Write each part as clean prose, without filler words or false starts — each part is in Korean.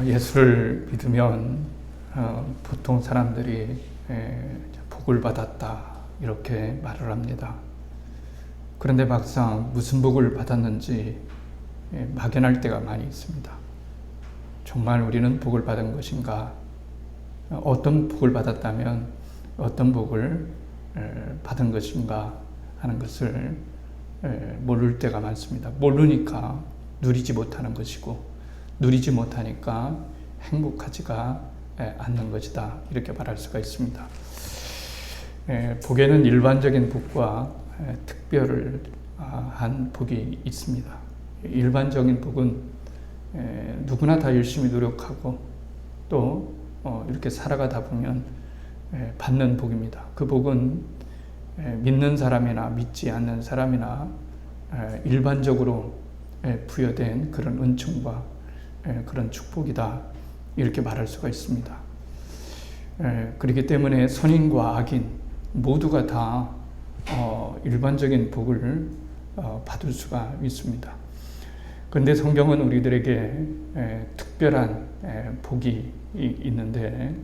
예수를 믿으면 보통 사람들이 복을 받았다 이렇게 말을 합니다. 그런데 막상 무슨 복을 받았는지 막연할 때가 많이 있습니다. 정말 우리는 복을 받은 것인가? 어떤 복을 받았다면 어떤 복을 받은 것인가 하는 것을 모를 때가 많습니다. 모르니까 누리지 못하는 것이고, 누리지 못하니까 행복하지가 않는 것이다 이렇게 말할 수가 있습니다. 복에는 일반적인 복과 특별한 복이 있습니다. 일반적인 복은 누구나 다 열심히 노력하고 또 이렇게 살아가다 보면 받는 복입니다. 그 복은 믿는 사람이나 믿지 않는 사람이나 일반적으로 부여된 그런 은총과 그런 축복이다 이렇게 말할 수가 있습니다. 그렇기 때문에 선인과 악인 모두가 다 일반적인 복을 받을 수가 있습니다. 그런데 성경은 우리들에게 특별한 복이 있는데,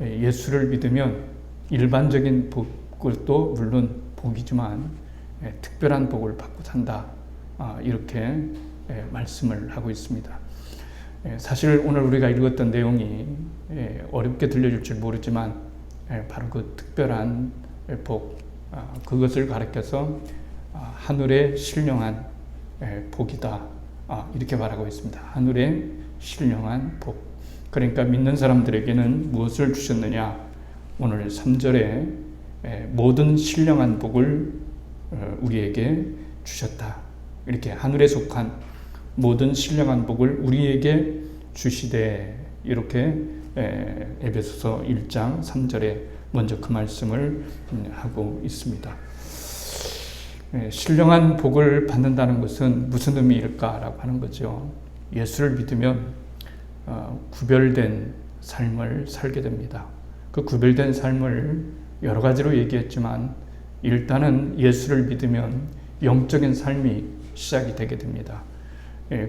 예수를 믿으면 일반적인 복도 물론 복이지만 특별한 복을 받고 산다 이렇게 말씀을 하고 있습니다. 사실 오늘 우리가 읽었던 내용이 어렵게 들려질지 모르지만 바로 그 특별한 복, 그것을 가리켜서 하늘의 신령한 복이다 이렇게 말하고 있습니다. 하늘의 신령한 복. 그러니까 믿는 사람들에게는 무엇을 주셨느냐? 오늘 3절에 모든 신령한 복을 우리에게 주셨다. 이렇게 하늘에 속한 모든 신령한 복을 우리에게 주시되, 이렇게 에베소서 1장 3절에 먼저 그 말씀을 하고 있습니다. 신령한 복을 받는다는 것은 무슨 의미일까라고 하는 거죠. 예수를 믿으면 구별된 삶을 살게 됩니다. 그 구별된 삶을 여러 가지로 얘기했지만 일단은 예수를 믿으면 영적인 삶이 시작이 되게 됩니다.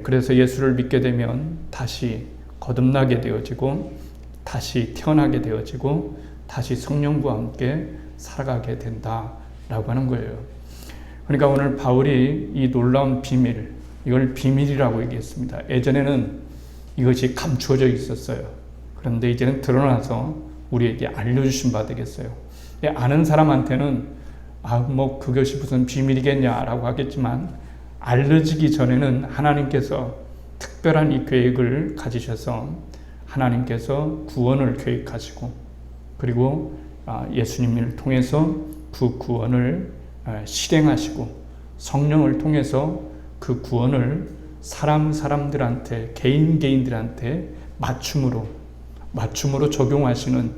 그래서 예수를 믿게 되면 다시 거듭나게 되어지고, 다시 태어나게 되어지고, 다시 성령과 함께 살아가게 된다라고 하는 거예요. 그러니까 오늘 바울이 이 놀라운 비밀, 이걸 비밀이라고 얘기했습니다. 예전에는 이것이 감추어져 있었어요. 그런데 이제는 드러나서 우리에게 알려주신 바 되겠어요. 아는 사람한테는 그것이 무슨 비밀이겠냐라고 하겠지만, 알려지기 전에는 하나님께서 특별한 이 계획을 가지셔서 하나님께서 구원을 계획하시고, 그리고 예수님을 통해서 그 구원을 실행하시고, 성령을 통해서 그 구원을 사람들한테, 개인들한테 맞춤으로 적용하시는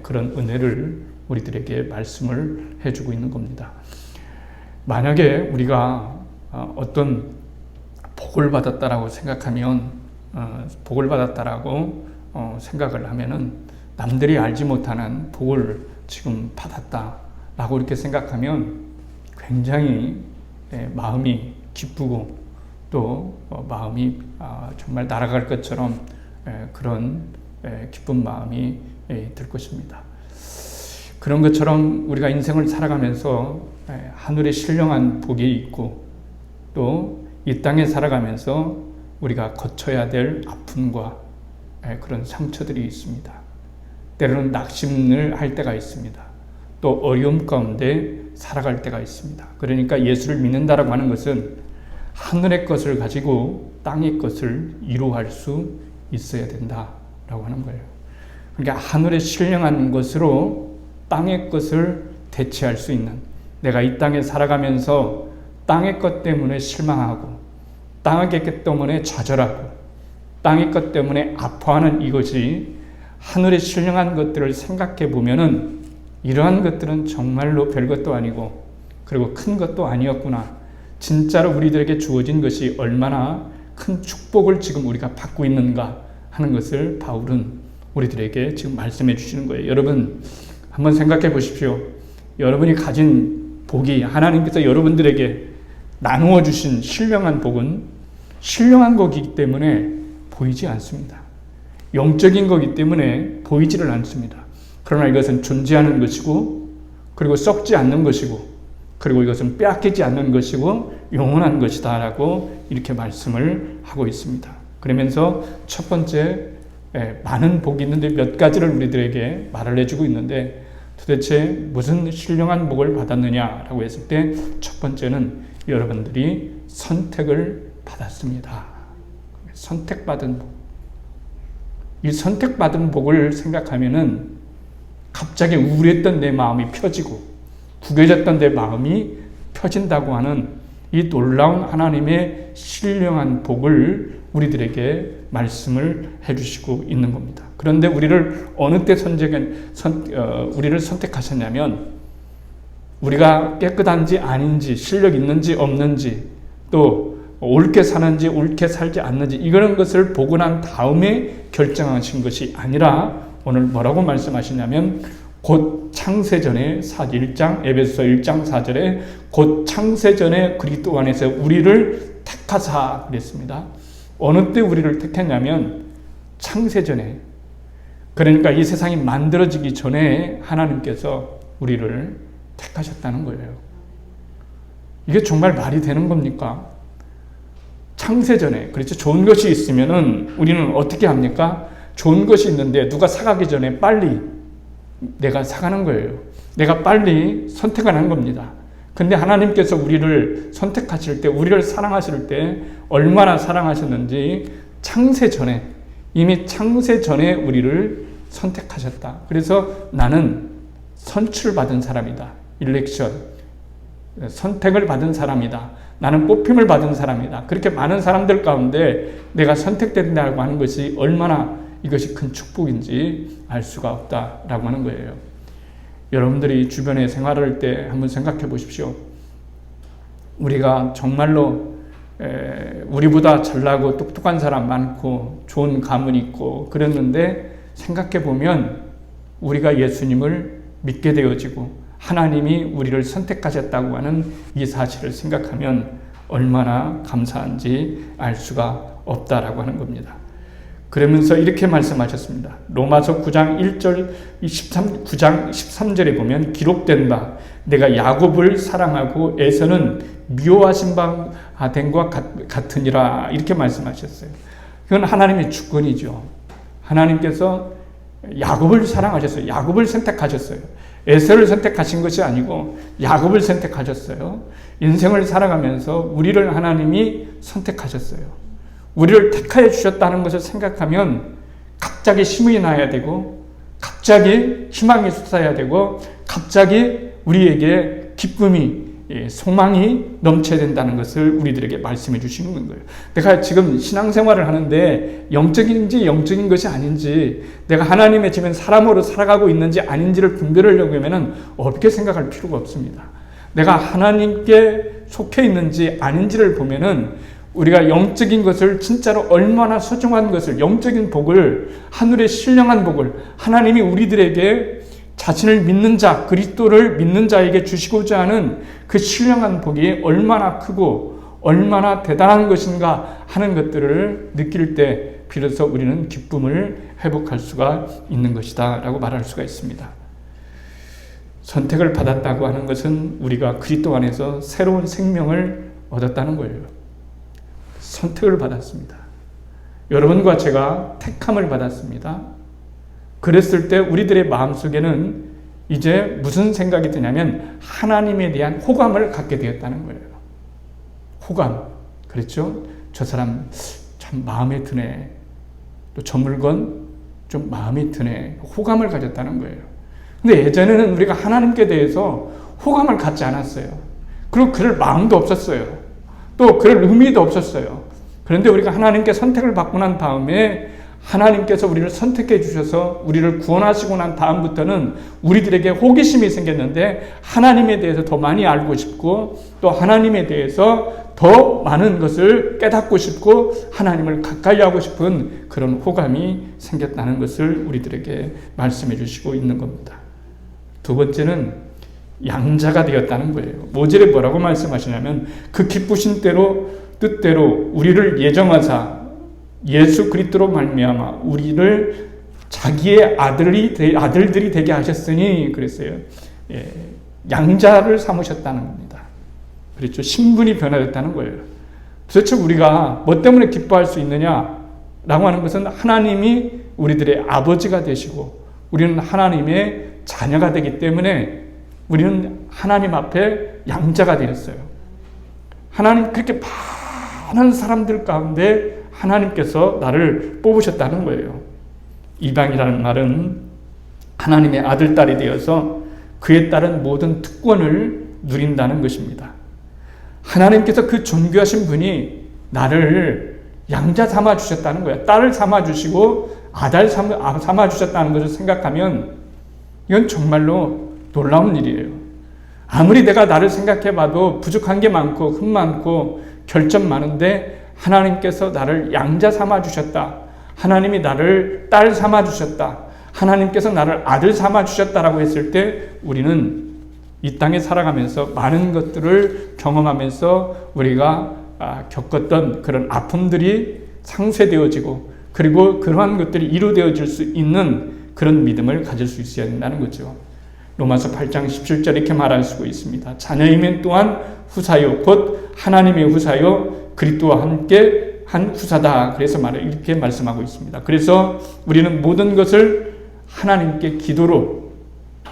그런 은혜를 우리들에게 말씀을 해주고 있는 겁니다. 만약에 우리가 어떤 복을 받았다라고 생각하면, 생각을 하면은 남들이 알지 못하는 복을 지금 받았다라고 이렇게 생각하면 굉장히 마음이 기쁘고 또 마음이 정말 날아갈 것처럼 그런 기쁜 마음이 들 것입니다. 그런 것처럼 우리가 인생을 살아가면서 하늘의 신령한 복이 있고, 또 이 땅에 살아가면서 우리가 거쳐야 될 아픔과 그런 상처들이 있습니다. 때로는 낙심을 할 때가 있습니다. 또 어려움 가운데 살아갈 때가 있습니다. 그러니까 예수를 믿는다라고 하는 것은 하늘의 것을 가지고 땅의 것을 이루할 수 있어야 된다라고 하는 거예요. 그러니까 하늘의 신령한 것으로 땅의 것을 대체할 수 있는, 내가 이 땅에 살아가면서 땅의 것 때문에 실망하고, 땅의 것 때문에 좌절하고, 땅의 것 때문에 아파하는 이것이 하늘의 신령한 것들을 생각해 보면은 이러한 것들은 정말로 별것도 아니고 그리고 큰 것도 아니었구나. 진짜로 우리들에게 주어진 것이 얼마나 큰 축복을 지금 우리가 받고 있는가 하는 것을 바울은 우리들에게 지금 말씀해 주시는 거예요. 여러분 한번 생각해 보십시오. 여러분이 가진 복이, 하나님께서 여러분들에게 나누어 주신 신령한 복은 신령한 거기 때문에 보이지 않습니다. 영적인 거기 때문에 보이지를 않습니다. 그러나 이것은 존재하는 것이고, 그리고 썩지 않는 것이고, 그리고 이것은 빼앗기지 않는 것이고 영원한 것이다 라고 이렇게 말씀을 하고 있습니다. 그러면서 첫 번째, 많은 복이 있는데 몇 가지를 우리들에게 말을 해주고 있는데, 도대체 무슨 신령한 복을 받았느냐라고 했을 때 첫 번째는 여러분들이 선택을 받았습니다. 선택받은 복. 이 선택받은 복을 생각하면은 갑자기 우울했던 내 마음이 펴지고 구겨졌던 내 마음이 펴진다고 하는 이 놀라운 하나님의 신령한 복을 우리들에게 말씀을 해주시고 있는 겁니다. 그런데 우리를 어느 때 우리를 선택하셨냐면, 우리가 깨끗한지 아닌지, 실력 있는지 없는지, 또 옳게 사는지 옳게 살지 않는지, 이런 것을 보고 난 다음에 결정하신 것이 아니라 오늘 뭐라고 말씀하시냐면, 곧 창세전에 1장 에베소서 1장 4절에 곧 창세전에 그리스도 안에서 우리를 택하사 그랬습니다. 어느 때 우리를 택했냐면 창세전에, 그러니까 이 세상이 만들어지기 전에 하나님께서 우리를 택하셨다는 거예요. 이게 정말 말이 되는 겁니까? 창세전에, 그렇죠. 좋은 것이 있으면은 우리는 어떻게 합니까? 좋은 것이 있는데 누가 사가기 전에 빨리 내가 사가는 거예요. 내가 빨리 선택을 하는 겁니다. 근데 하나님께서 우리를 선택하실 때, 우리를 사랑하실 때 얼마나 사랑하셨는지 창세전에, 이미 창세전에 우리를 선택하셨다. 그래서 나는 선출받은 사람이다. 일렉션, 선택을 받은 사람이다. 나는 뽑힘을 받은 사람이다. 그렇게 많은 사람들 가운데 내가 선택된다고 하는 것이 얼마나 이것이 큰 축복인지 알 수가 없다라고 하는 거예요. 여러분들이 주변에 생활할 때 한번 생각해 보십시오. 우리가 정말로 우리보다 잘나고 똑똑한 사람 많고 좋은 가문 있고 그랬는데, 생각해 보면 우리가 예수님을 믿게 되어지고 하나님이 우리를 선택하셨다고 하는 이 사실을 생각하면 얼마나 감사한지 알 수가 없다라고 하는 겁니다. 그러면서 이렇게 말씀하셨습니다. 로마서 9장 1절 9장 13절에 보면 기록된 바 내가 야곱을 사랑하고 에서는 미워하신 바 된 것 같으니라, 이렇게 말씀하셨어요. 그건 하나님의 주권이죠. 하나님께서 야곱을 사랑하셨어요. 야곱을 선택하셨어요. 에서를 선택하신 것이 아니고 야곱을 선택하셨어요. 인생을 살아가면서 우리를 하나님이 선택하셨어요. 우리를 택하여 주셨다는 것을 생각하면 갑자기 힘이 나야 되고, 갑자기 희망이 솟아야 되고, 갑자기 우리에게 기쁨이, 소망이 넘쳐야 된다는 것을 우리들에게 말씀해 주시는 거예요. 내가 지금 신앙생활을 하는데 영적인지 영적인 것이 아닌지, 내가 하나님의 집엔 사람으로 살아가고 있는지 아닌지를 분별하려고 하면 어렵게 생각할 필요가 없습니다. 내가 하나님께 속해 있는지 아닌지를 보면은 우리가 영적인 것을 진짜로 얼마나 소중한 것을, 영적인 복을, 하늘의 신령한 복을 하나님이 우리들에게 자신을 믿는 자, 그리스도를 믿는 자에게 주시고자 하는 그 신령한 복이 얼마나 크고 얼마나 대단한 것인가 하는 것들을 느낄 때 비로소 우리는 기쁨을 회복할 수가 있는 것이다 라고 말할 수가 있습니다. 선택을 받았다고 하는 것은 우리가 그리스도 안에서 새로운 생명을 얻었다는 거예요. 선택을 받았습니다. 여러분과 제가 택함을 받았습니다. 그랬을 때 우리들의 마음속에는 이제 무슨 생각이 드냐면 하나님에 대한 호감을 갖게 되었다는 거예요. 호감. 그렇죠? 저 사람 참 마음에 드네. 또 저 물건 좀 마음에 드네. 호감을 가졌다는 거예요. 근데 예전에는 우리가 하나님께 대해서 호감을 갖지 않았어요. 그리고 그럴 마음도 없었어요. 또 그럴 의미도 없었어요. 그런데 우리가 하나님께 선택을 받고 난 다음에 하나님께서 우리를 선택해 주셔서 우리를 구원하시고 난 다음부터는 우리들에게 호기심이 생겼는데, 하나님에 대해서 더 많이 알고 싶고 또 하나님에 대해서 더 많은 것을 깨닫고 싶고 하나님을 가까이 하고 싶은 그런 호감이 생겼다는 것을 우리들에게 말씀해 주시고 있는 겁니다. 두 번째는 양자가 되었다는 거예요. 5절에 뭐라고 말씀하시냐면 그 기쁘신 뜻대로 우리를 예정하사 예수 그리스도로 말미암아 우리를 자기의 아들들이 되게 하셨으니 그랬어요. 양자를 삼으셨다는 겁니다. 그렇죠. 신분이 변화됐다는 거예요. 도대체 우리가 뭐 때문에 기뻐할 수 있느냐라고 하는 것은 하나님이 우리들의 아버지가 되시고 우리는 하나님의 자녀가 되기 때문에 우리는 하나님 앞에 양자가 되었어요. 하나님 그렇게 많은 사람들 가운데 하나님께서 나를 뽑으셨다는 거예요. 이방이라는 말은 하나님의 아들, 딸이 되어서 그에 따른 모든 특권을 누린다는 것입니다. 하나님께서 그 존귀하신 분이 나를 양자 삼아 주셨다는 거예요. 딸을 삼아 주시고 아들 삼아 주셨다는 것을 생각하면 이건 정말로 놀라운 일이에요. 아무리 내가 나를 생각해 봐도 부족한 게 많고 흠 많고 결점 많은데 하나님께서 나를 양자 삼아 주셨다. 하나님이 나를 딸 삼아 주셨다. 하나님께서 나를 아들 삼아 주셨다라고 했을 때 우리는 이 땅에 살아가면서 많은 것들을 경험하면서 우리가 겪었던 그런 아픔들이 상쇄되어지고 그리고 그러한 것들이 이루어질 수 있는 그런 믿음을 가질 수 있어야 된다는 거죠. 로마서 8장 17절 이렇게 말할 수 있습니다. 자녀이면 또한 후사요 곧 하나님의 후사요 그리스도와 함께 한 후사다. 그래서 이렇게 말씀하고 있습니다. 그래서 우리는 모든 것을 하나님께 기도로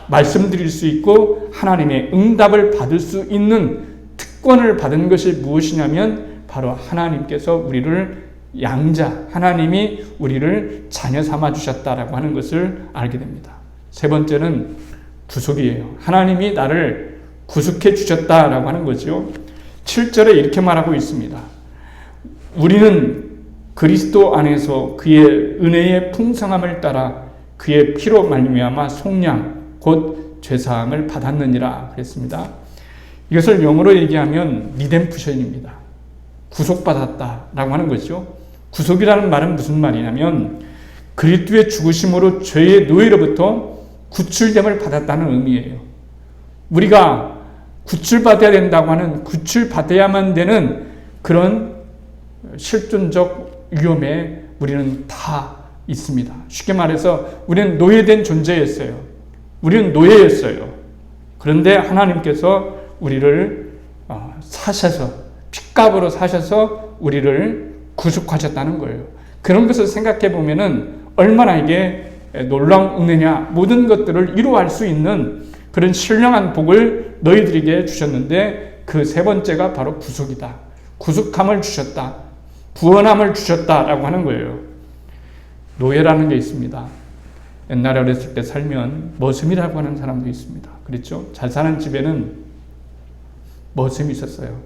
말씀드릴 수 있고 하나님의 응답을 받을 수 있는 특권을 받은 것이 무엇이냐면 바로 하나님께서 우리를 양자, 하나님이 우리를 자녀 삼아 주셨다라고 하는 것을 알게 됩니다. 세 번째는 구속이에요. 하나님이 나를 구속해 주셨다라고 하는 거죠. 7절에 이렇게 말하고 있습니다. 우리는 그리스도 안에서 그의 은혜의 풍성함을 따라 그의 피로 말미암아 속량 곧 죄사함을 받았느니라 그랬습니다. 이것을 영어로 얘기하면 리뎀프션입니다. 구속받았다라고 하는 거죠. 구속이라는 말은 무슨 말이냐면 그리스도의 죽으심으로 죄의 노예로부터 구출됨을 받았다는 의미예요. 우리가 구출받아야 된다고 하는 구출받아야만 되는 그런 실존적 위험에 우리는 다 있습니다. 쉽게 말해서 우리는 노예된 존재였어요. 우리는 노예였어요. 그런데 하나님께서 우리를 사셔서 핏값으로 사셔서 우리를 구속하셨다는 거예요. 그런 것을 생각해 보면은 얼마나 이게 놀라운 은혜냐. 모든 것들을 이루어할 수 있는 그런 신령한 복을 너희들에게 주셨는데 그 세 번째가 바로 구속이다. 구속함을 주셨다. 구원함을 주셨다라고 하는 거예요. 노예라는 게 있습니다. 옛날에 어렸을 때 살면 머슴이라고 하는 사람도 있습니다. 그렇죠? 잘 사는 집에는 머슴이 있었어요.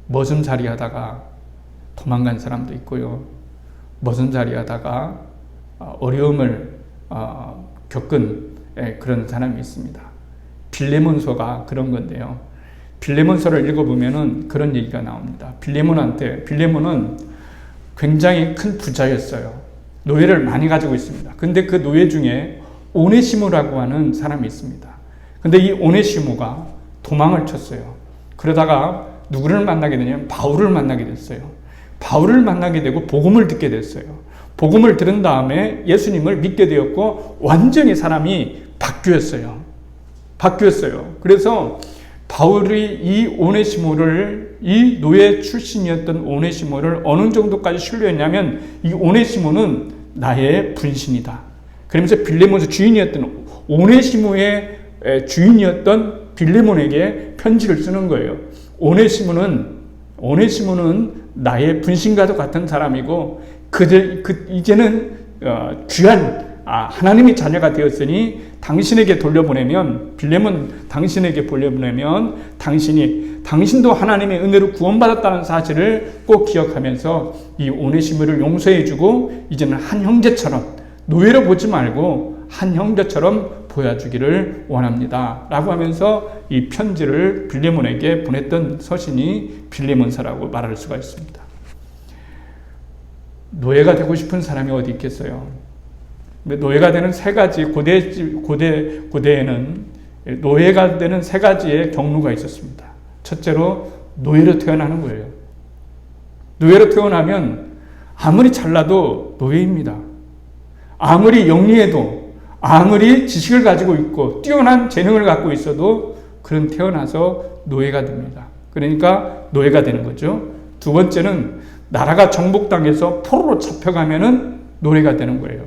머슴살이 하다가 도망간 사람도 있고요. 머슴살이 하다가 어려움을 겪은 그런 사람이 있습니다. 빌레몬서가 그런 건데요. 빌레몬서를 읽어보면은 그런 얘기가 나옵니다. 빌레몬은 굉장히 큰 부자였어요. 노예를 많이 가지고 있습니다. 근데 그 노예 중에 오네시모라고 하는 사람이 있습니다. 근데 이 오네시모가 도망을 쳤어요. 그러다가 누구를 만나게 되냐면 바울을 만나게 됐어요. 바울을 만나게 되고 복음을 듣게 됐어요. 복음을 들은 다음에 예수님을 믿게 되었고 완전히 사람이 바뀌었어요. 그래서 바울이 이 오네시모를, 이 노예 출신이었던 오네시모를 어느 정도까지 신뢰했냐면 이 오네시모는 나의 분신이다. 그러면서 빌레몬의 주인이었던 오네시모의 주인이었던 빌레몬에게 편지를 쓰는 거예요. 오네시모는 나의 분신과도 같은 사람이고 이제는 귀한 하나님의 자녀가 되었으니 당신에게 돌려보내면 빌레몬 당신에게 돌려보내면 당신도 하나님의 은혜로 구원받았다는 사실을 꼭 기억하면서 이 오네시모를 용서해주고 이제는 한 형제처럼 노예로 보지 말고 한 형제처럼 보여주기를 원합니다. 라고 하면서 이 편지를 빌레몬에게 보냈던 서신이 빌레몬서라고 말할 수가 있습니다. 노예가 되고 싶은 사람이 어디 있겠어요? 노예가 되는 세 가지, 고대에는 노예가 되는 세 가지의 경로가 있었습니다. 첫째로 노예로 태어나는 거예요. 노예로 태어나면 아무리 잘나도 노예입니다. 아무리 영리해도, 아무리 지식을 가지고 있고 뛰어난 재능을 갖고 있어도 그런 태어나서 노예가 됩니다. 그러니까 노예가 되는 거죠. 두 번째는 나라가 정복당해서 포로로 잡혀가면은 노예가 되는 거예요.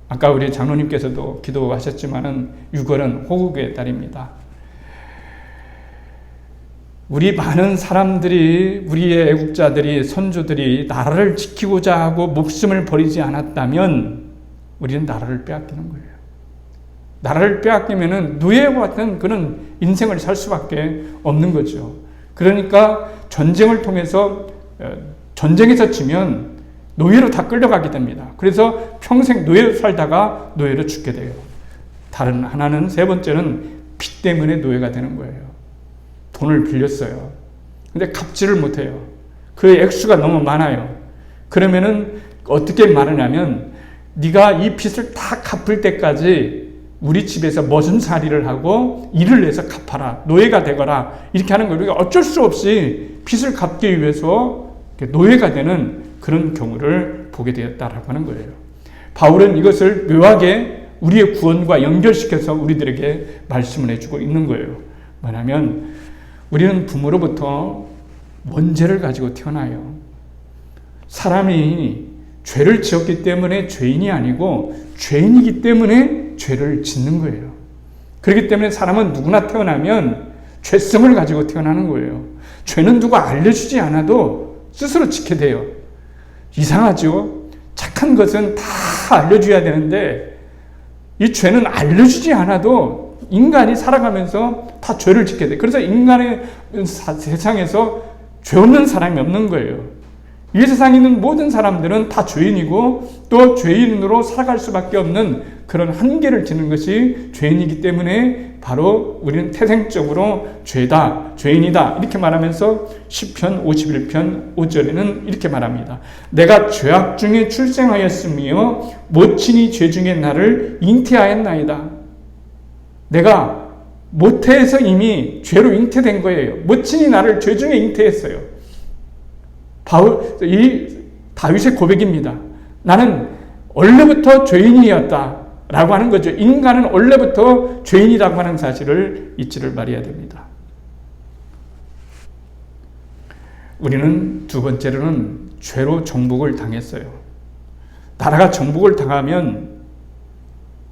아까 우리 장로님께서도 기도하셨지만은 6월은 호국의 달입니다. 우리 많은 사람들이, 우리의 애국자들이, 선조들이 나라를 지키고자 하고 목숨을 버리지 않았다면 우리는 나라를 빼앗기는 거예요. 나라를 빼앗기면은 노예와 같은 그런 인생을 살 수밖에 없는 거죠. 그러니까 전쟁을 통해서, 전쟁에서 지면 노예로 다 끌려가게 됩니다. 그래서 평생 노예로 살다가 노예로 죽게 돼요. 다른 하나는, 세 번째는 빚 때문에 노예가 되는 거예요. 돈을 빌렸어요. 근데 갚지를 못해요. 그 액수가 너무 많아요. 그러면은 어떻게 말하냐면, 네가 이 빚을 다 갚을 때까지 우리 집에서 머슴살이를 하고 일을 내서 갚아라. 노예가 되거라. 이렇게 하는 거예요. 우리가 어쩔 수 없이 빚을 갚기 위해서 노예가 되는 그런 경우를 보게 되었다라고 하는 거예요. 바울은 이것을 묘하게 우리의 구원과 연결시켜서 우리들에게 말씀을 해주고 있는 거예요. 뭐냐면 우리는 부모로부터 원죄를 가지고 태어나요. 사람이 죄를 지었기 때문에 죄인이 아니고 죄인이기 때문에 죄를 짓는 거예요. 그렇기 때문에 사람은 누구나 태어나면 죄성을 가지고 태어나는 거예요. 죄는 누가 알려주지 않아도 스스로 지게 돼요. 이상하죠? 착한 것은 다 알려줘야 되는데 이 죄는 알려주지 않아도 인간이 살아가면서 다 죄를 짓게 돼. 그래서 인간의 세상에서 죄 없는 사람이 없는 거예요. 이 세상에 있는 모든 사람들은 다 죄인이고 또 죄인으로 살아갈 수밖에 없는 그런 한계를 지는 것이 죄인이기 때문에 바로 우리는 태생적으로 죄다, 죄인이다 이렇게 말하면서 시편 51편 5절에는 이렇게 말합니다. 내가 죄악 중에 출생하였으며 모친이 죄 중에 나를 잉태하였나이다. 내가 모태에서 이미 죄로 잉태된 거예요. 모친이 나를 죄 중에 잉태했어요. 이 다윗의 고백입니다. 나는 원래부터 죄인이었다 라고 하는 거죠. 인간은 원래부터 죄인이라고 하는 사실을 잊지를 말아야 됩니다. 우리는 두 번째로는 죄로 정복을 당했어요. 나라가 정복을 당하면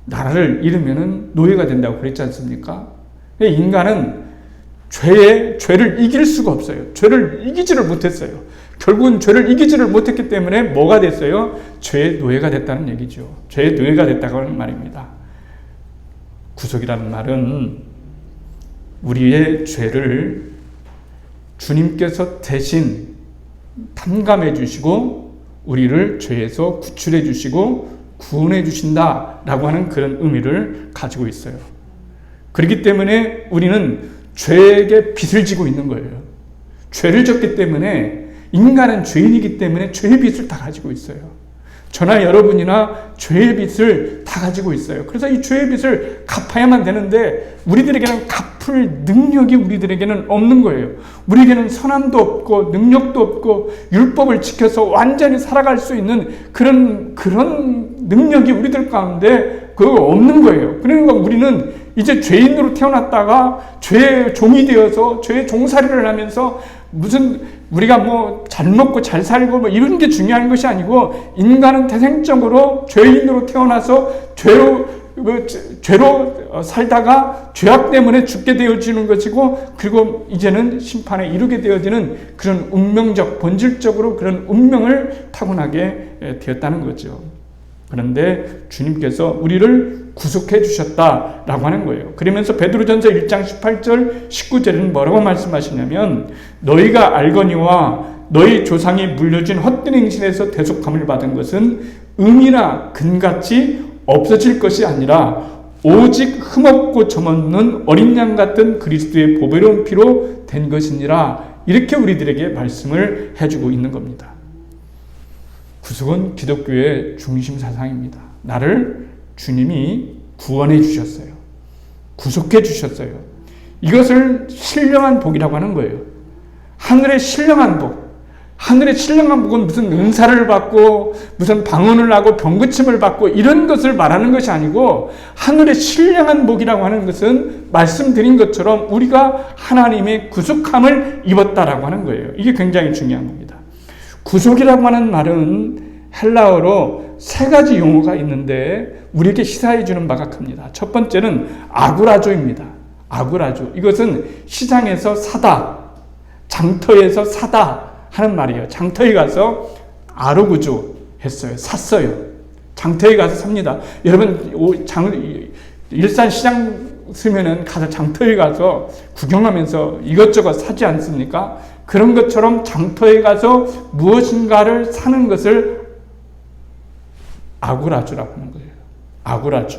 나라를 잃으면 노예가 된다고 그랬지 않습니까? 인간은 죄를 이길 수가 없어요. 죄를 이기지를 못했어요. 결국은 죄를 이기지를 못했기 때문에 뭐가 됐어요? 죄의 노예가 됐다는 얘기죠. 죄의 노예가 됐다고 하는 말입니다. 구속이라는 말은 우리의 죄를 주님께서 대신 탕감해 주시고 우리를 죄에서 구출해 주시고 구원해 주신다라고 하는 그런 의미를 가지고 있어요. 그렇기 때문에 우리는 죄에게 빚을 지고 있는 거예요. 죄를 졌기 때문에 인간은 죄인이기 때문에 죄의 빚을 다 가지고 있어요. 저나 여러분이나 죄의 빚을 다 가지고 있어요. 그래서 이 죄의 빚을 갚아야만 되는데 우리들에게는 갚을 능력이 우리들에게는 없는 거예요. 우리에게는 선함도 없고 능력도 없고 율법을 지켜서 완전히 살아갈 수 있는 그런 능력이 우리들 가운데 그거 없는 거예요. 그러니까 우리는 이제 죄인으로 태어났다가 죄의 종이 되어서 죄의 종살이를 하면서 무슨 우리가 뭐 잘 먹고 잘 살고 뭐 이런 게 중요한 것이 아니고 인간은 태생적으로 죄인으로 태어나서 죄로 살다가 죄악 때문에 죽게 되어지는 것이고 그리고 이제는 심판에 이르게 되어지는 그런 운명적 본질적으로 그런 운명을 타고나게 되었다는 거죠. 그런데 주님께서 우리를 구속해 주셨다라고 하는 거예요. 그러면서 베드로전서 1장 18절 19절에는 뭐라고 말씀하시냐면 너희가 알거니와 너희 조상이 물려준 헛된 행실에서 대속함을 받은 것은 은이나 금같이 없어질 것이 아니라 오직 흠없고 점없는 어린 양 같은 그리스도의 보배로운 피로 된 것이니라 이렇게 우리들에게 말씀을 해주고 있는 겁니다. 구속은 기독교의 중심 사상입니다. 나를 주님이 구원해 주셨어요. 구속해 주셨어요. 이것을 신령한 복이라고 하는 거예요. 하늘의 신령한 복, 하늘의 신령한 복은 무슨 은사를 받고 무슨 방언을 하고 병고침을 받고 이런 것을 말하는 것이 아니고, 하늘의 신령한 복이라고 하는 것은 말씀드린 것처럼 우리가 하나님의 구속함을 입었다라고 하는 거예요. 이게 굉장히 중요한 겁니다. 구속이라고 하는 말은 헬라어로 세 가지 용어가 있는데 우리에게 시사해 주는 바가 큽니다. 첫 번째는 아구라조입니다. 아구라조. 이것은 시장에서 사다, 장터에서 사다 하는 말이에요. 장터에 가서 아르구조 했어요. 샀어요. 장터에 가서 삽니다. 여러분, 일산 시장 쓰면은 가서 장터에 가서 구경하면서 이것저것 사지 않습니까? 그런 것처럼 장터에 가서 무엇인가를 사는 것을 아구라주라고 하는 거예요. 아구라주.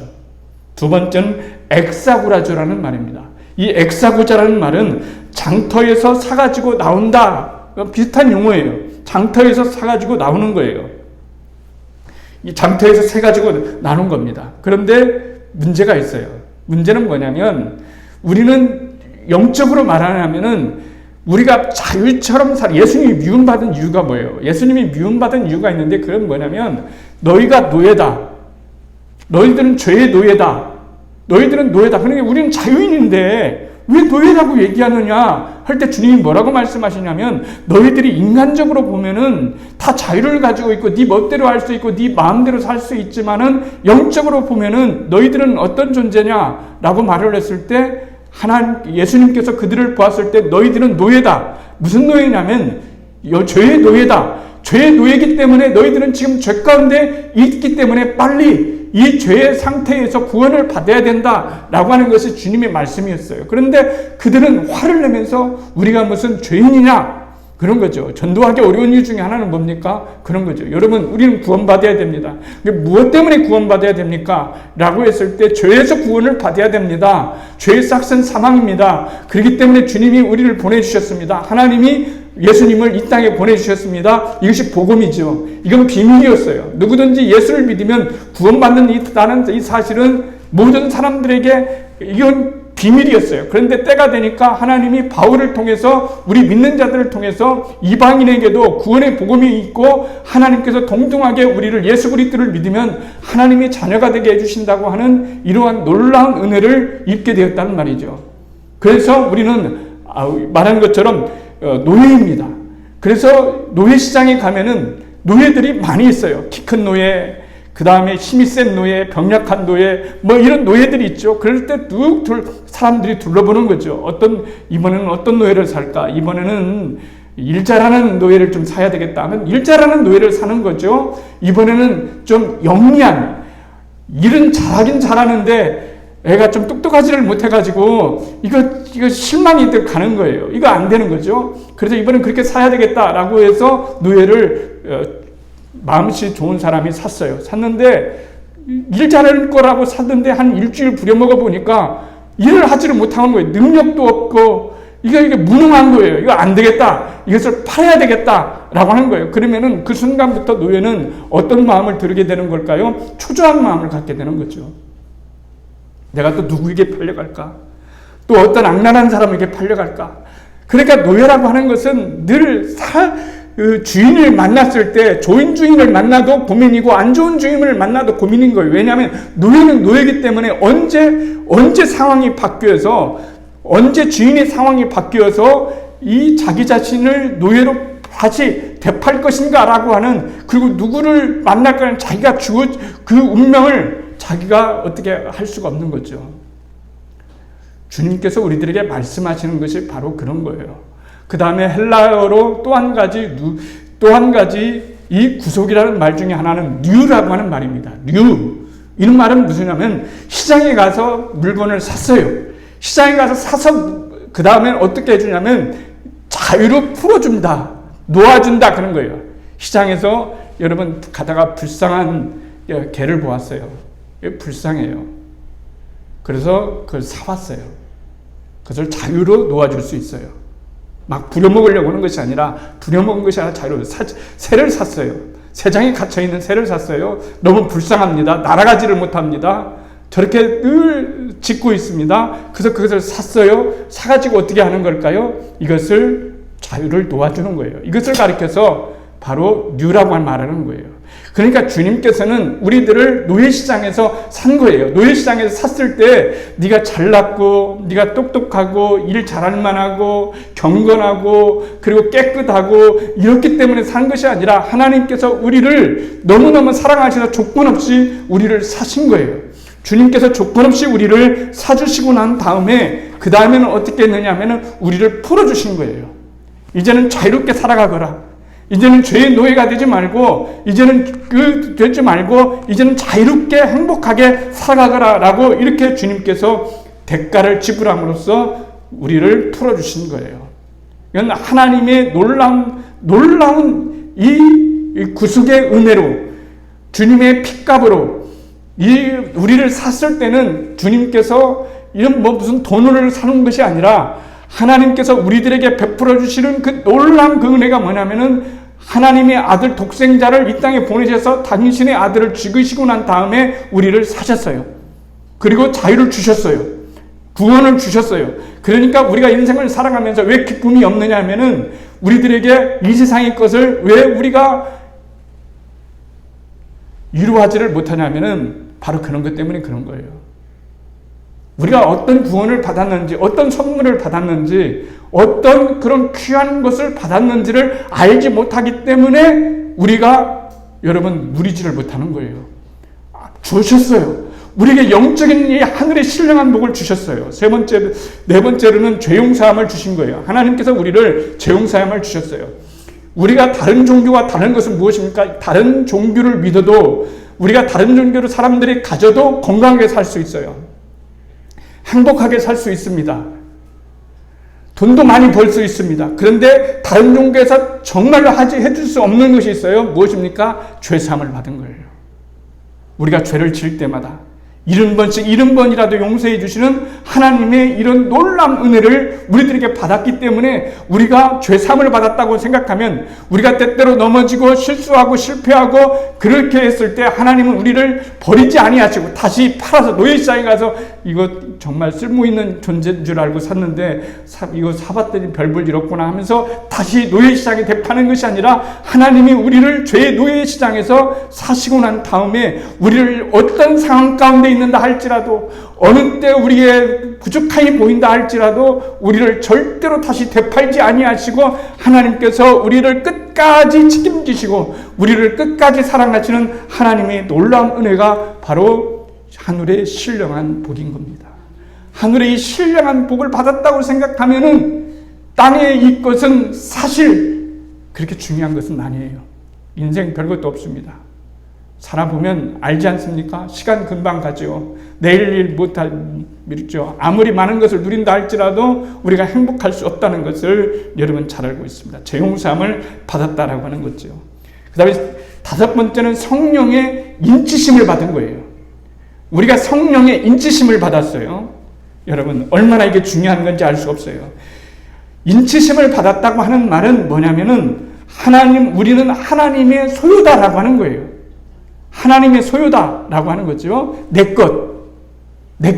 두 번째는 엑사구라주라는 말입니다. 이 엑사구자라는 말은 장터에서 사가지고 나온다. 비슷한 용어예요. 장터에서 사가지고 나오는 거예요. 이 장터에서 사가지고 나눈 겁니다. 그런데 문제가 있어요. 문제는 뭐냐면, 우리는 영적으로 말하냐면은 우리가 자유처럼 예수님이 미움받은 이유가 뭐예요? 예수님이 미움받은 이유가 있는데, 그건 뭐냐면, 너희가 노예다. 너희들은 죄의 노예다. 너희들은 노예다. 그러니까 우리는 자유인인데 왜 노예라고 얘기하느냐 할 때 주님이 뭐라고 말씀하시냐면, 너희들이 인간적으로 보면은 다 자유를 가지고 있고 네 멋대로 할 수 있고 네 마음대로 살 수 있지만은, 영적으로 보면은 너희들은 어떤 존재냐라고 말을 했을 때, 예수님께서 그들을 보았을 때 너희들은 노예다. 무슨 노예냐면 죄의 노예다. 죄의 노예이기 때문에 너희들은 지금 죄 가운데 있기 때문에 빨리 이 죄의 상태에서 구원을 받아야 된다라고 하는 것이 주님의 말씀이었어요. 그런데 그들은 화를 내면서 우리가 무슨 죄인이냐 그런 거죠. 전도하기 어려운 이유 중에 하나는 뭡니까? 그런 거죠. 여러분, 우리는 구원받아야 됩니다. 무엇 때문에 구원받아야 됩니까? 라고 했을 때 죄에서 구원을 받아야 됩니다. 죄의 싹은 사망입니다. 그렇기 때문에 주님이 우리를 보내주셨습니다. 하나님이 예수님을 이 땅에 보내주셨습니다. 이것이 복음이죠. 이건 비밀이었어요. 누구든지 예수를 믿으면 구원받는 이 사실은 모든 사람들에게 이건 비밀이었어요. 그런데 때가 되니까 하나님이 바울을 통해서, 우리 믿는 자들을 통해서 이방인에게도 구원의 복음이 있고, 하나님께서 동등하게 우리를, 예수 그리스도를 믿으면 하나님의 자녀가 되게 해주신다고 하는 이러한 놀라운 은혜를 입게 되었다는 말이죠. 그래서 우리는 말한 것처럼 노예입니다. 그래서 노예 시장에 가면은 노예들이 많이 있어요. 키 큰 노예, 그 다음에 힘이 센 노예, 병약한 노예, 뭐 이런 노예들이 있죠. 그럴 때 사람들이 둘러보는 거죠. 이번에는 어떤 노예를 살까? 이번에는 일 잘하는 노예를 좀 사야 되겠다 하면 일 잘하는 노예를 사는 거죠. 이번에는 좀 영리한, 일은 잘하긴 잘하는데 애가 좀 똑똑하지를 못해가지고 이거 실망이 가는 거예요. 이거 안 되는 거죠. 그래서 이번엔 그렇게 사야 되겠다라고 해서 노예를 마음씨 좋은 사람이 샀어요. 샀는데 일 잘할 거라고 샀는데 한 일주일 부려먹어 보니까 일을 하지를 못하는 거예요. 능력도 없고 이게 무능한 거예요. 이거 안 되겠다. 이것을 팔아야 되겠다라고 하는 거예요. 그러면은 그 순간부터 노예는 어떤 마음을 들게 되는 걸까요? 초조한 마음을 갖게 되는 거죠. 내가 또 누구에게 팔려갈까? 또 어떤 악랄한 사람에게 팔려갈까? 그러니까 노예라고 하는 것은 늘 주인을 만났을 때 좋은 주인을 만나도 고민이고 안 좋은 주인을 만나도 고민인 거예요. 왜냐하면 노예는 노예이기 때문에 언제 상황이 바뀌어서, 언제 주인의 상황이 바뀌어서 이 자기 자신을 노예로 다시 되팔 것인가라고 하는, 그리고 누구를 만날까는 자기가 그 운명을 자기가 어떻게 할 수가 없는 거죠. 주님께서 우리들에게 말씀하시는 것이 바로 그런 거예요. 그 다음에 헬라어로 또 한 가지 이 구속이라는 말 중에 하나는 류라고 하는 말입니다. 류. 이런 말은 무엇이냐면, 시장에 가서 물건을 샀어요. 시장에 가서 사서 그 다음에 어떻게 해주냐면 자유로 풀어준다, 놓아준다 그런 거예요. 시장에서 여러분 가다가 불쌍한 개를 보았어요. 불쌍해요. 그래서 그걸 사왔어요. 그것을 자유로 놓아줄 수 있어요. 막 부려먹으려고 하는 것이 아니라, 부려먹은 것이 아니라 자유로 새를 샀어요. 새장에 갇혀있는 새를 샀어요. 너무 불쌍합니다. 날아가지를 못합니다. 저렇게 늘 짖고 있습니다. 그래서 그것을 샀어요. 사가지고 어떻게 하는 걸까요? 이것을 자유를 도와주는 거예요. 이것을 가리켜서 바로 뉴라고 말하는 거예요. 그러니까 주님께서는 우리들을 노예시장에서 산 거예요. 노예시장에서 샀을 때 네가 잘났고 네가 똑똑하고 일 잘할 만하고 경건하고 그리고 깨끗하고 이렇기 때문에 산 것이 아니라 하나님께서 우리를 너무너무 사랑하셔서 조건 없이 우리를 사신 거예요. 주님께서 조건 없이 우리를 사주시고 난 다음에 그 다음에는 어떻게 했느냐 하면 우리를 풀어주신 거예요. 이제는 자유롭게 살아가거라. 이제는 죄의 노예가 되지 말고 이제는 되지 말고 이제는 자유롭게 행복하게 살아가거라 라고 이렇게 주님께서 대가를 지불함으로써 우리를 풀어주신 거예요. 이건 하나님의 놀라운 이 구속의 은혜로 주님의 핏값으로 우리를 샀을 때는 주님께서 이런 무슨 돈을 사는 것이 아니라 하나님께서 우리들에게 베풀어 주시는 그 놀라운 그 은혜가 뭐냐면은 하나님의 아들 독생자를 이 땅에 보내셔서 당신의 아들을 죽이시고 난 다음에 우리를 사셨어요. 그리고 자유를 주셨어요. 구원을 주셨어요. 그러니까 우리가 인생을 살아가면서 왜 기쁨이 없느냐 하면은 우리들에게 이 세상의 것을 왜 우리가 이루하지를 못하냐면은 바로 그런 것 때문에 그런 거예요. 우리가 어떤 구원을 받았는지, 어떤 선물을 받았는지, 어떤 그런 귀한 것을 받았는지를 알지 못하기 때문에 우리가 여러분 누리지를 못하는 거예요. 주셨어요. 우리에게 영적인 이 하늘의 신령한 복을 주셨어요. 네 번째로는 죄용사함을 주신 거예요. 하나님께서 우리를 죄용사함을 주셨어요. 우리가 다른 종교와 다른 것은 무엇입니까? 다른 종교를 믿어도 우리가 다른 종교를 사람들이 가져도 건강하게 살 수 있어요. 행복하게 살 수 있습니다. 돈도 많이 벌 수 있습니다. 그런데 다른 종교에서 정말로 해줄 수 없는 것이 있어요. 무엇입니까? 죄사함을 받은 거예요. 우리가 죄를 지을 때마다 70번이라도 용서해 주시는 하나님의 이런 놀라운 은혜를 우리들에게 받았기 때문에 우리가 죄사함을 받았다고 생각하면 우리가 때때로 넘어지고 실수하고 실패하고 그렇게 했을 때 하나님은 우리를 버리지 아니하시고 다시 팔아서 노예시장에 가서 이거 정말 쓸모있는 존재인 줄 알고 샀는데 이거 사봤더니 별 볼 일 없구나 하면서 다시 노예시장에 되파는 것이 아니라 하나님이 우리를 죄의 노예시장에서 사시고 난 다음에 우리를 어떤 상황 가운데 있는다 할지라도 어느 때 우리의 부족함이 보인다 할지라도 우리를 절대로 다시 되팔지 아니하시고 하나님께서 우리를 끝까지 책임지시고 우리를 끝까지 사랑하시는 하나님의 놀라운 은혜가 바로 하늘의 신령한 복인 겁니다. 하늘의 이 신령한 복을 받았다고 생각하면은 땅의 이 것은 사실 그렇게 중요한 것은 아니에요. 인생 별것도 없습니다. 살아보면 알지 않습니까? 시간 금방 가죠. 내일 일 못하죠. 아무리 많은 것을 누린다 할지라도 우리가 행복할 수 없다는 것을 여러분 잘 알고 있습니다. 죄용사함을 받았다라고 하는 거죠. 그 다음에 5번째는 성령의 인치심을 받은 거예요. 우리가 성령의 인치심을 받았어요. 여러분 얼마나 이게 중요한 건지 알 수 없어요. 인치심을 받았다고 하는 말은 뭐냐면은 우리는 하나님의 소유다라고 하는 거예요. 하나님의 소유다라고 하는 거죠. 내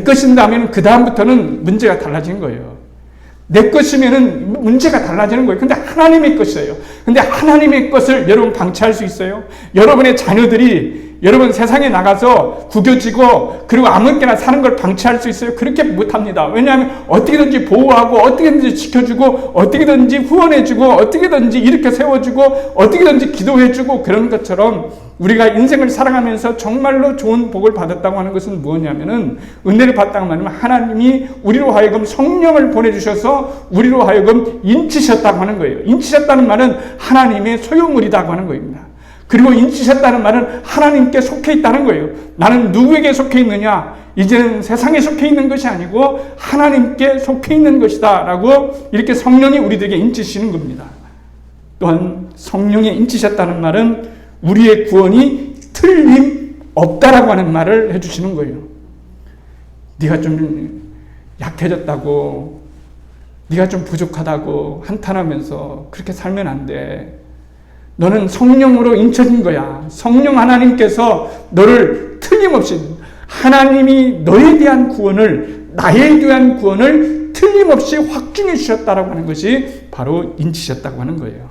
것인다면 그 다음부터는 문제가 달라지는 거예요. 내 것이면은 문제가 달라지는 거예요. 근데 하나님의 것이에요. 근데 하나님의 것을 여러분 방치할 수 있어요? 여러분의 자녀들이 여러분 세상에 나가서 구겨지고 그리고 아무렇게나 사는 걸 방치할 수 있어요? 그렇게 못합니다. 왜냐하면 어떻게든지 보호하고 어떻게든지 지켜주고 어떻게든지 후원해주고 어떻게든지 이렇게 세워주고 어떻게든지 기도해주고 그런 것처럼 우리가 인생을 살아가면서 정말로 좋은 복을 받았다고 하는 것은 무엇이냐면은 은혜를 받았다고 하면 하나님이 우리로 하여금 성령을 보내주셔서 우리로 하여금 인치셨다고 하는 거예요. 인치셨다는 말은 하나님의 소유물이라고 하는 겁니다. 그리고 인치셨다는 말은 하나님께 속해 있다는 거예요. 나는 누구에게 속해 있느냐? 이제는 세상에 속해 있는 것이 아니고 하나님께 속해 있는 것이다 라고 이렇게 성령이 우리들에게 인치시는 겁니다. 또한 성령이 인치셨다는 말은 우리의 구원이 틀림없다라고 하는 말을 해주시는 거예요. 네가 좀 약해졌다고 네가 좀 부족하다고 한탄하면서 그렇게 살면 안 돼. 너는 성령으로 인쳐진 거야. 성령 하나님께서 너를 틀림없이 하나님이 너에 대한 구원을, 나에 대한 구원을 틀림없이 확증해 주셨다라고 하는 것이 바로 인치셨다고 하는 거예요.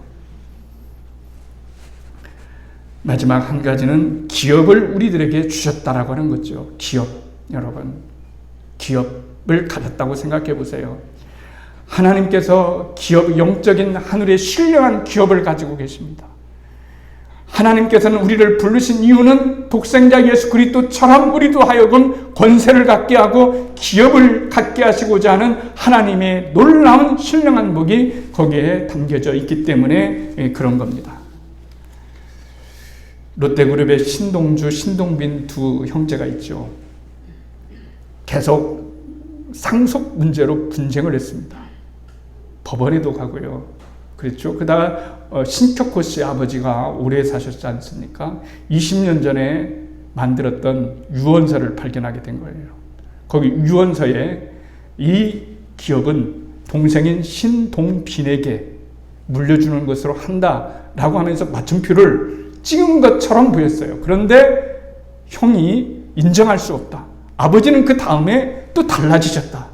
마지막 한 가지는 기업을 우리들에게 주셨다라고 하는 거죠. 기업, 여러분. 기업을 가졌다고 생각해 보세요. 하나님께서 기업, 영적인 하늘의 신령한 기업을 가지고 계십니다. 하나님께서는 우리를 부르신 이유는 독생자 예수 그리스도처럼 우리도 하여금 권세를 갖게 하고 기업을 갖게 하시고자 하는 하나님의 놀라운 신령한 복이 거기에 담겨져 있기 때문에 그런 겁니다. 롯데그룹의 신동주, 신동빈 두 형제가 있죠. 계속 상속 문제로 분쟁을 했습니다. 법원에도 가고요. 그렇죠. 그다가 신격호 씨 아버지가 오래 사셨지 않습니까? 20년 전에 만들었던 유언서를 발견하게 된 거예요. 거기 유언서에 이 기업은 동생인 신동빈에게 물려주는 것으로 한다라고 하면서 맞춤표를 찍은 것처럼 보였어요. 그런데 형이 인정할 수 없다. 아버지는 그 다음에 또 달라지셨다.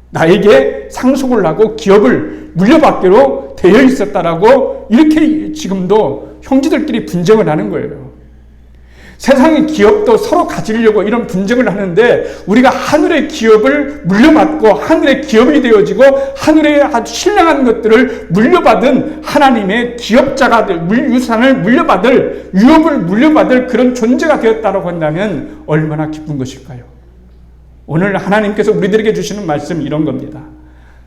나에게 상속을 하고 기업을 물려받기로 되어 있었다라고 이렇게 지금도 형제들끼리 분쟁을 하는 거예요. 세상의 기업도 서로 가지려고 이런 분쟁을 하는데 우리가 하늘의 기업을 물려받고 하늘의 기업이 되어지고 하늘의 아주 신령한 것들을 물려받은 하나님의 기업자가 될 유산을 물려받을 유업을 물려받을 그런 존재가 되었다고 한다면 얼마나 기쁜 것일까요? 오늘 하나님께서 우리들에게 주시는 말씀 이런 겁니다.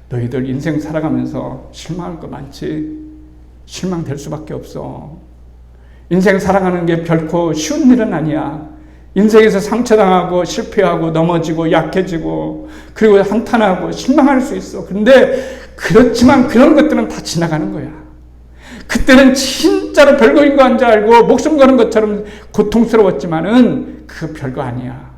너희들 인생 살아가면서 실망할 거 많지? 실망될 수밖에 없어. 인생 살아가는 게 결코 쉬운 일은 아니야. 인생에서 상처당하고 실패하고 넘어지고 약해지고 그리고 한탄하고 실망할 수 있어. 그런데 그렇지만 그런 것들은 다 지나가는 거야. 그때는 진짜로 별거인 거 줄 알고 목숨 거는 것처럼 고통스러웠지만은 그 별거 아니야.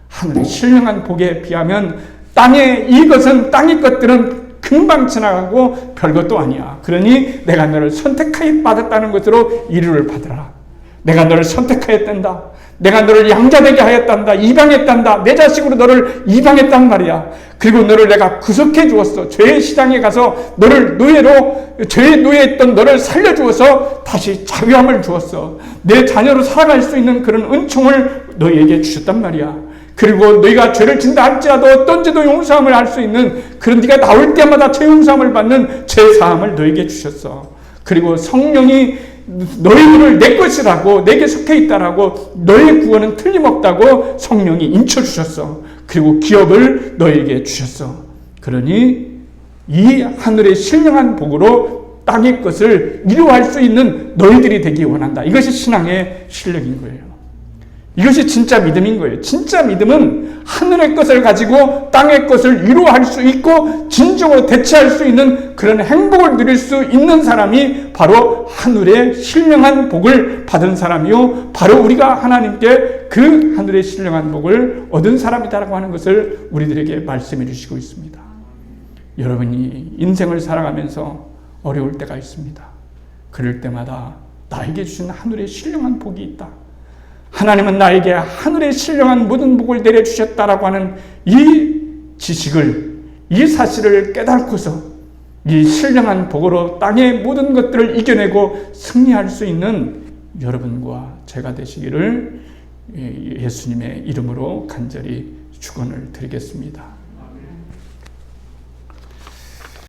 하늘의 신령한 복에 비하면 땅의 이것은 땅의 것들은 금방 지나가고 별것도 아니야. 그러니 내가 너를 선택하여 받았다는 것으로 이루를 받으라. 내가 너를 선택하였단다. 내가 너를 양자되게 하였단다. 입양했단다. 내 자식으로 너를 입양했단 말이야. 그리고 너를 내가 구속해 주었어. 죄의 시장에 가서 너를 노예로 죄의 노예했던 너를 살려주어서 다시 자유함을 주었어. 내 자녀로 살아갈 수 있는 그런 은총을 너에게 주셨단 말이야. 그리고 너희가 죄를 진다 할지라도 어떤 죄도 용서함을 할 수 있는 그런 네가 나올 때마다 죄 용서함을 받는 죄 사함을 너에게 주셨어. 그리고 성령이 너희들을 내 것이라고 내게 속해 있다라고 너의 구원은 틀림없다고 성령이 인쳐 주셨어. 그리고 기업을 너에게 주셨어. 그러니 이 하늘의 신령한 복으로 땅의 것을 이루어할 수 있는 너희들이 되기 원한다. 이것이 신앙의 실력인 거예요. 이것이 진짜 믿음인 거예요. 진짜 믿음은 하늘의 것을 가지고 땅의 것을 이루어할 수 있고 진정으로 대체할 수 있는 그런 행복을 누릴 수 있는 사람이 바로 하늘의 신령한 복을 받은 사람이요. 바로 우리가 하나님께 그 하늘의 신령한 복을 얻은 사람이다라고 하는 것을 우리들에게 말씀해 주시고 있습니다. 여러분이 인생을 살아가면서 어려울 때가 있습니다. 그럴 때마다 나에게 주신 하늘의 신령한 복이 있다. 하나님은 나에게 하늘의 신령한 모든 복을 내려주셨다라고 하는 이 지식을, 이 사실을 깨닫고서 이 신령한 복으로 땅의 모든 것들을 이겨내고 승리할 수 있는 여러분과 제가 되시기를 예수님의 이름으로 간절히 축원을 드리겠습니다.